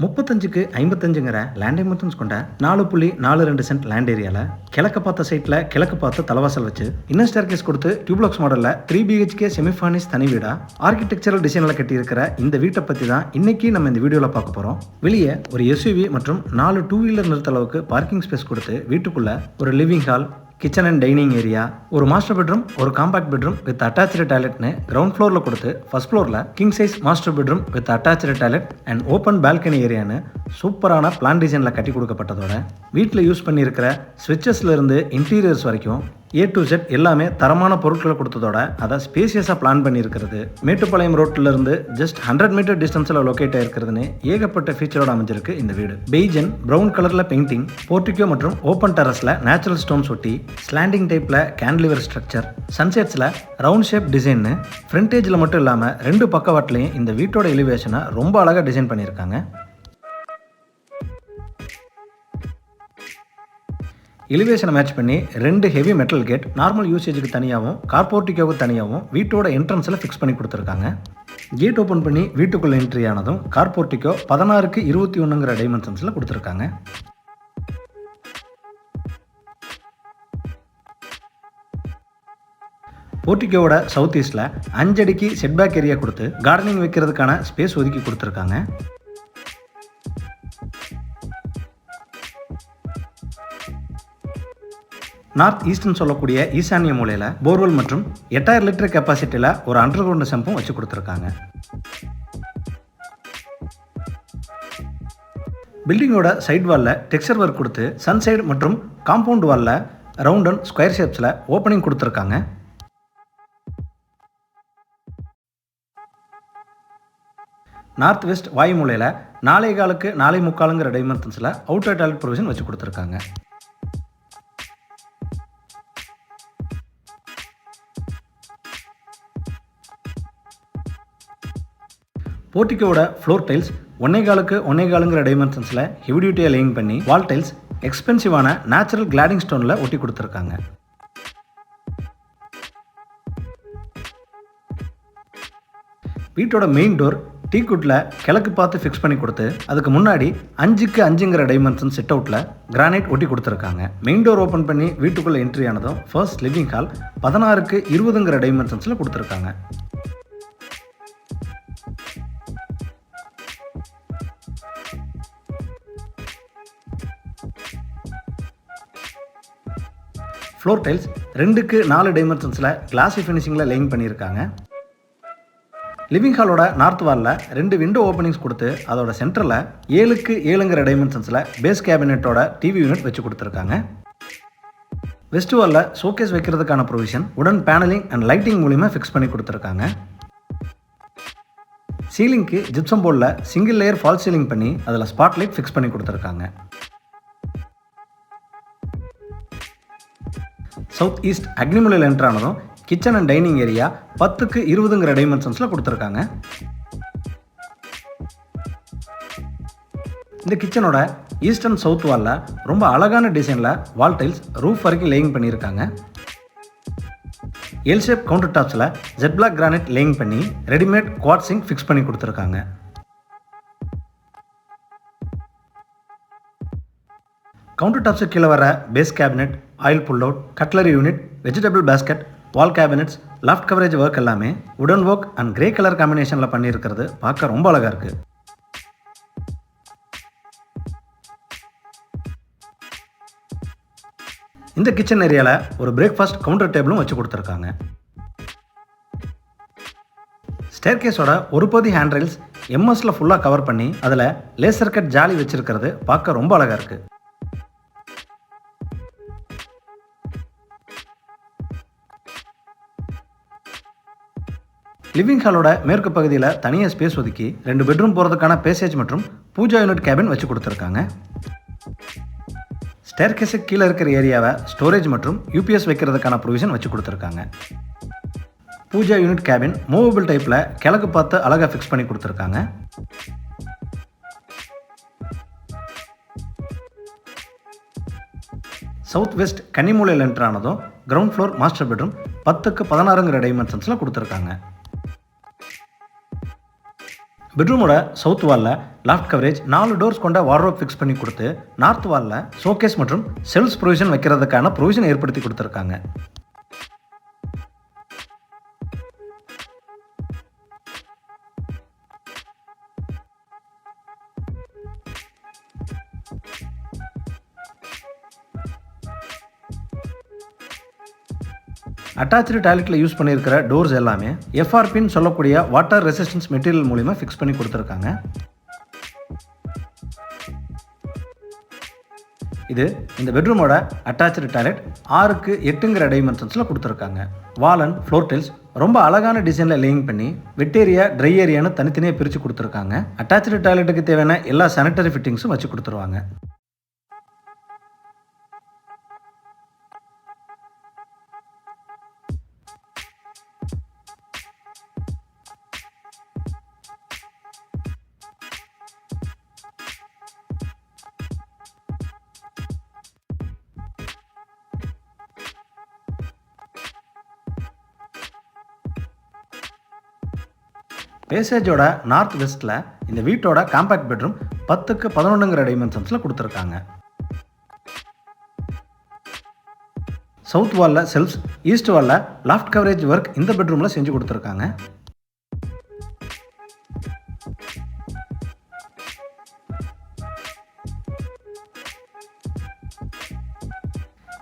35க்கு 55ங்கிற land emergence கொண்ட 4.42 cent land ஏரியாவில் கிழக்கு பார்த்த சைட்டில் கிழக்கு பார்த்து தலைவாசல் வச்சு இன்னர் ஸ்டேர்கேஸ் கொடுத்து டியூப்ளாக்ஸ் மாடலில் 3 BHK செமிஃபானிஸ் தனி வீடா ஆர்கிடெக்சரல் டிசைனில் கட்டியிருக்கிற இந்த வீட்டை பற்றி தான் இன்னைக்கு நம்ம இந்த வீடியோவில் பார்க்க போகிறோம். வெளியே ஒரு SUV மற்றும் 4 2 வீலர் நிறுத்த அளவுக்கு பார்க்கிங் ஸ்பேஸ் கொடுத்து வீட்டுக்குள்ள ஒரு living hall, kitchen and dining area, ஒரு மாஸ்டர் பெட்ரூம், ஒரு காம்பாக்ட் பெட்ரூம் வித் அட்டாச்சு டாய்லெட்னு கிரவுண்ட் ஃப்ளோரில் கொடுத்து ஃபர்ஸ்ட் ஃப்ளோரில் king size master bedroom with attach toilet and open balcony ஏரியான்னு சூப்பரான பிளான் டிசைனில் கட்டி கொடுக்கப்பட்டதோட வீட்டில் யூஸ் பண்ணியிருக்கிற ஸ்விட்சஸ்லேருந்து இன்டீரியர்ஸ் வரைக்கும் A to Z எல்லாமே தரமான பொருட்களை கொடுத்ததோட அதை ஸ்பேசியஸாக பிளான் பண்ணியிருக்கிறது. மேட்டுப்பாளையம் ரோட்டிலிருந்து ஜஸ்ட் 100 மீட்டர் டிஸ்டன்ஸில் லொக்கேட் ஆயிருக்கிறதுன்னு ஏகப்பட்ட ஃபீச்சரோட அமைஞ்சிருக்கு இந்த வீடு. பெய்ஜ் அண்ட் ப்ரௌன் கலரில் பெயிண்டிங், போர்ட்டிகோ மற்றும் ஓப்பன் டெரஸில் நேச்சுரல் ஸ்டோன்ஸ் ஒட்டி, ஸ்லாண்டிங் டைப்பில் கேன்டிலிவர் ஸ்ட்ரக்சர், சன்செட்ஸில் ரவுண்ட் ஷேப் டிசைன்னு ஃப்ரண்டேஜில் மட்டும் இல்லாமல் 2 பக்கவாட்டிலையும் இந்த வீட்டோட எலிவேஷனை ரொம்ப அழகாக டிசைன் பண்ணியிருக்காங்க. எலிவேஷனை மேட்ச் பண்ணி 2 ஹெவி மெட்டல் கேட் நார்மல் யூசேஜுக்கு தனியாகவும் கார்போர்ட்டிக்கோவுக்கு தனியாகவும் வீட்டோட என்ட்ரன்ஸில் ஃபிக்ஸ் பண்ணி கொடுத்துருக்காங்க. கேட் ஓப்பன் பண்ணி வீட்டுக்குள்ளே என்ட்ரி ஆனதும் கார்போர்ட்டிக்கோ 16க்கு 21ங்கிற டைமென்ஷன்ஸில் கொடுத்துருக்காங்க. போர்ட்டிக்கோவோட சவுத் ஈஸ்டில் 5 அடிக்கு செட்பேக் ஏரியா கொடுத்து கார்டனிங் வைக்கிறதுக்கான ஸ்பேஸ் ஒதுக்கி கொடுத்துருக்காங்க. நார்த் ஈஸ்ட்னு சொல்லக்கூடிய ஈசானிய மூலையில் போர்வெல் மற்றும் 8000 லிட்டர் கெப்பாசிட்டியில் ஒரு அண்டர் கிரவுண்ட் சம்பும் வச்சு கொடுத்துருக்காங்க. பில்டிங்கோட சைட் வாலில் டெக்ஸ்சர் ஒர்க் கொடுத்து சன்சைடு மற்றும் காம்பவுண்ட் வாலில் ரவுண்ட் அண்ட் ஸ்கொயர் ஷேப்ஸில் ஓப்பனிங் கொடுத்துருக்காங்க. நார்த் வெஸ்ட் வாயு மூலையில் 4.25க்கு 4.25ங்கிற டைமென்ஷன்ஸில் அவுட்டர் டாய்லெட் ப்ரொவிஷன் வச்சு கொடுத்துருக்காங்க. போர்ட்டிக்கோட ஃப்ளோர் டைல்ஸ் 1.25க்கு 1.25ங்கிற டைமென்ஷன்ஸில் ஹெவி டியூட்டியாக லேயிங் பண்ணி வால் டைல்ஸ் எக்ஸ்பென்சிவான நேச்சுரல் கிளாடிங் ஸ்டோனில் ஒட்டி கொடுத்துருக்காங்க. வீட்டோட மெயின் டோர் டீக்குட்டில் கிழக்கு பார்த்து ஃபிக்ஸ் பண்ணி கொடுத்து அதுக்கு முன்னாடி 5க்கு 5ங்கிற டைமென்ஷன் செட் அவுட்டில் கிரானைட் ஒட்டி கொடுத்துருக்காங்க. மெயின் டோர் ஓப்பன் பண்ணி வீட்டுக்குள்ளே என்ட்ரி ஆனதும் ஃபர்ஸ்ட் லிவிங் ஹால் 16க்கு 20ங்கிற டைமென்ஷன்ஸில் கொடுத்துருக்காங்க. ஃப்ளோர் டைல்ஸ் 2க்கு 4 டைமென்ஷன்ஸில் கிளாசி ஃபினிஷிங்கில் லேயிங் பண்ணியிருக்காங்க. லிவிங் ஹாலோட நார்த் வாலில் 2 விண்டோ ஓப்பனிங்ஸ் கொடுத்து அதோட சென்டரில் 7க்கு 7ங்கிற டைமென்ஷன்ஸில் பேஸ் கேபினெட்டோட டிவி யூனிட் வச்சு கொடுத்துருக்காங்க. வெஸ்ட் வாலில் ஷோகேஸ் வைக்கிறதுக்கான ப்ரொவிஷன் உடன் பேனலிங் அண்ட் லைட்டிங் மூலிமா ஃபிக்ஸ் பண்ணி கொடுத்துருக்காங்க. சீலிங்க்கு ஜிப்சம் போர்டில் சிங்கிள் லேயர் ஃபால் சீலிங் பண்ணி அதில் ஸ்பாட் லைட் ஃபிக்ஸ் பண்ணி கொடுத்துருக்காங்க. சவுத் ஈஸ்ட் அக்னிமூலையில் என்ட்ரு ஆனதும் கிச்சன் அண்ட் டைனிங் ஏரியா 10க்கு 20ங்கிற டைமென்ஷன்ஸில் கொடுத்துருக்காங்க. இந்த கிச்சனோட ஈஸ்ட் அண்ட் சவுத் வாலில் ரொம்ப அழகான டிசைனில் வால் டைல்ஸ் ரூஃப் வரைக்கும் லேயிங் பண்ணியிருக்காங்க. எல் ஷேப் கவுண்டர் டாப்ஸில் ஜெட் பிளாக் கிரானைட் லேயிங் பண்ணி ரெடிமேட் குவாட் சிங்க் ஃபிக்ஸ் பண்ணி கொடுத்துருக்காங்க. கவுண்டர் டாப்ஸுக்கு கீழே வர base cabinet, oil pull out, cutlery unit, vegetable basket, wall cabinets, loft coverage work எல்லாமே உடன் ஒர்க் அண்ட் கிரே கலர் காம்பினேஷனில் பண்ணியிருக்கிறது பார்க்க ரொம்ப அழகாக இருக்குது. இந்த கிச்சன் ஏரியாவில் ஒரு பிரேக்ஃபாஸ்ட் கவுண்டர் டேபிளும் வச்சு கொடுத்துருக்காங்க. ஸ்டேர்கேஸோட ஒரு பகுதி ஹேண்ட் ரெயில்ஸ் எம்எஸ்ல ஃபுல்லாக கவர் பண்ணி அதில் லேசர் கட் ஜாலி வச்சிருக்கிறது பார்க்க ரொம்ப அழகாக இருக்குது. லிவிங் ஹாலோட மேற்கு பகுதியில் தனியாக ஸ்பேஸ் ஒதுக்கி 2 பெட்ரூம் போகிறதுக்கான பேசேஜ் மற்றும் பூஜா யூனிட் கேபின் வச்சு கொடுத்துருக்காங்க. ஸ்டேர்கேஸுக்கு கீழே இருக்கிற ஏரியாவை ஸ்டோரேஜ் மற்றும் UPS வைக்கிறதுக்கான ப்ரொவிஷன் வச்சு கொடுத்துருக்காங்க. பூஜா யூனிட் கேபின் மூவபிள் டைப்பில் கிழக்கு பார்த்து அழகாக ஃபிக்ஸ் பண்ணி கொடுத்துருக்காங்க. சவுத் வெஸ்ட் கன்னிமூலையில் என்ட்ரு ஆனதும் கிரவுண்ட் ஃப்ளோர் மாஸ்டர் பெட்ரூம் 10க்கு 16ங்கிற டைமென்ஷன்ஸில் கொடுத்துருக்காங்க. பெட்ரூமோட சவுத் வாலில் லாஃப்ட் கவரேஜ் 4 டோர்ஸ் கொண்ட வார்ட்ரோப் ஃபிக்ஸ் பண்ணி கொடுத்து நார்த் வாலில் ஷோகேஸ் மற்றும் செல்ஸ் ப்ரொவிஷன் வைக்கிறதுக்கான ப்ரொவிஷன் ஏற்படுத்தி கொடுத்துருக்காங்க. அட்டாச்சு டாய்லெட்டில் யூஸ் பண்ணியிருக்கிற டோர்ஸ் எல்லாமே எஃப்ஆர்பின்னு சொல்லக்கூடிய வாட்டர் ரெசிஸ்டன்ஸ் மெட்டீரியல் மூலிமா ஃபிக்ஸ் பண்ணி கொடுத்துருக்காங்க. இது இந்த பெட்ரூமோட அட்டாச்சு டாய்லெட் 6க்கு 8ங்கிற டைமென்ஷன்ஸில் கொடுத்துருக்காங்க. வால் அண்ட் ஃப்ளோர் டைல்ஸ் ரொம்ப அழகான டிசைனில் லேயிங் பண்ணி வெட் ஏரியா ட்ரை ஏரியான்னு தனித்தனியாக பிரித்து கொடுத்துருக்காங்க. அட்டாச்சு டாய்லெட்டுக்கு தேவையான எல்லா சானிட்டரி ஃபிட்டிங்ஸும் வச்சு கொடுத்துருவாங்க. பேசேஜோட நார்த் வெஸ்ட்டில் இந்த வீட்டோட காம்பேக்ட் பெட்ரூம் 10க்கு 11ங்கிற டைமென்ஷன்ஸில் கொடுத்துருக்காங்க. சவுத் வாலில் செல்ஃப்ஸ், ஈஸ்ட் வாலில் லாஃப்ட் கவரேஜ் ஒர்க் இந்த பெட்ரூமில் செஞ்சு கொடுத்துருக்காங்க.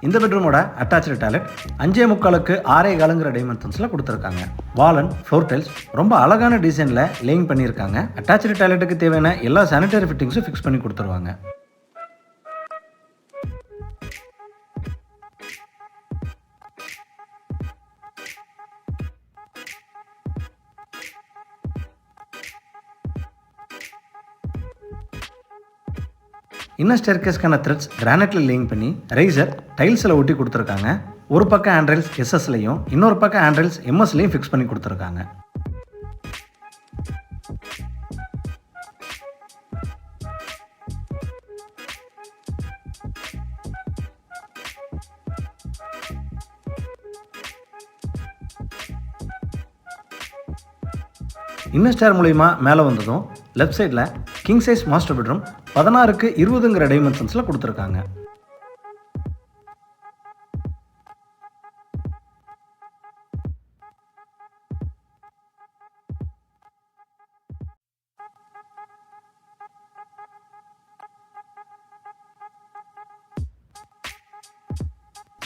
இந்த பெட்ரூமோட அட்டாச்சு டாய்லெட் 5.25க்கு 6.25ங்கிற டைமென்ஷன்ஸில் கொடுத்துருக்காங்க. வால் அண்ட் ஃப்ளோர் டைல்ஸ் ரொம்ப அழகான டிசைனில் லேயிங் பண்ணியிருக்காங்க. அட்டாச்சு டாய்லெட்டுக்கு தேவையான எல்லா சானிட்டரி ஃபிட்டிங்ஸும் ஃபிக்ஸ் பண்ணி கொடுத்துருவாங்க. இன்னர் ஸ்டேர்கேஸ்க்கான த்ரெட்ஸ் கிரானைட்டில் லேயிங் பண்ணி ரைசர் டைல்ஸில் ஒட்டி கொடுத்துருக்காங்க. ஒரு பக்கம் ஹேண்ட்ரைல்ஸ் எஸ்எஸ்லையும் இன்னொரு பக்கம் ஹேண்ட்ரைல்ஸ் எம்எஸ்லையும் ஃபிக்ஸ் பண்ணி கொடுத்துருக்காங்க. இன்னர் ஸ்டேர் மூலிமா மேலே வந்ததும் லெஃப்ட் சைடில் கிங் சைஸ் மாஸ்டர் பெட்ரூம் 16க்கு 20ங்கிற டைமென்ஷன்ஸில் கொடுத்துருக்காங்க.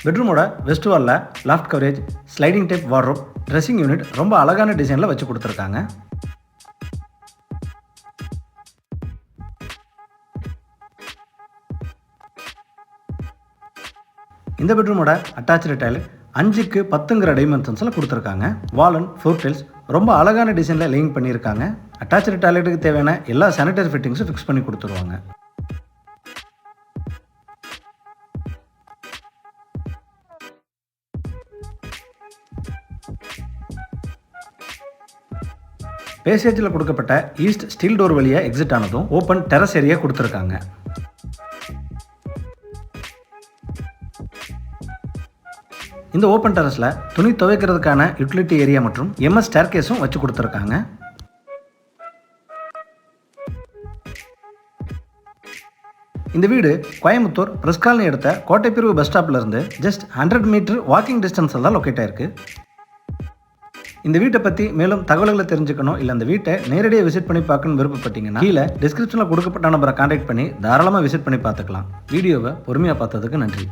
பெட்ரூமோட வெஸ்ட் வாலில் loft coverage, sliding type wardrobe, dressing unit ரொம்ப அழகான டிசைனில் வச்சு கொடுத்துருக்காங்க. இந்த பெட்ரூமோட அட்டாச்சு டாய்லெட் 5க்கு 10ங்கிற டைமென்ஷன்ஸில் கொடுத்துருக்காங்க. வால் அண்ட் ஃப்ளோர் டைல்ஸ் ரொம்ப அழகான டிசைனில் லேயிங் பண்ணியிருக்காங்க. அட்டாச்சு டாய்லெட்டுக்கு தேவையான எல்லா சானிட்டரி ஃபிட்டிங்ஸும் ஃபிக்ஸ் பண்ணி கொடுத்துருவாங்க. பேசேஜில் கொடுக்கப்பட்ட ஈஸ்ட் ஸ்டீல் டோர் வழியாக எக்ஸிட் ஆனதும் ஓப்பன் டெரஸ் ஏரியா கொடுத்துருக்காங்க. இந்த ஓப்பன் டெரஸில் துணி துவைக்கிறதுக்கான யூட்டிலிட்டி ஏரியா மற்றும் எம்எஸ் ஸ்டேர்கேஸும் வச்சு கொடுத்துருக்காங்க. இந்த வீடு கோயம்புத்தூர் பிரஸ் காலனி எடுத்த கோட்டைப்பிரிவு பஸ் ஸ்டாப்ல இருந்து ஜஸ்ட் 100 மீட்டர் வாக்கிங் டிஸ்டன்ஸில் தான் லொக்கேட் ஆயிருக்கு. இந்த வீட்டை பற்றி மேலும் தகவல்களை தெரிஞ்சுக்கணும், இல்லை அந்த வீட்டை நேரடியாக விசிட் பண்ணி பார்க்கணும்னு விருப்பப்பட்டீங்கன்னா கீழே டிஸ்கிரிப்ஷனில் கொடுக்கப்பட்ட நம்பரை கான்டாக்ட் பண்ணி தாராளமாக விசிட் பண்ணி பார்த்துக்கலாம். வீடியோவை பொறுமையாக பார்த்ததுக்கு நன்றி.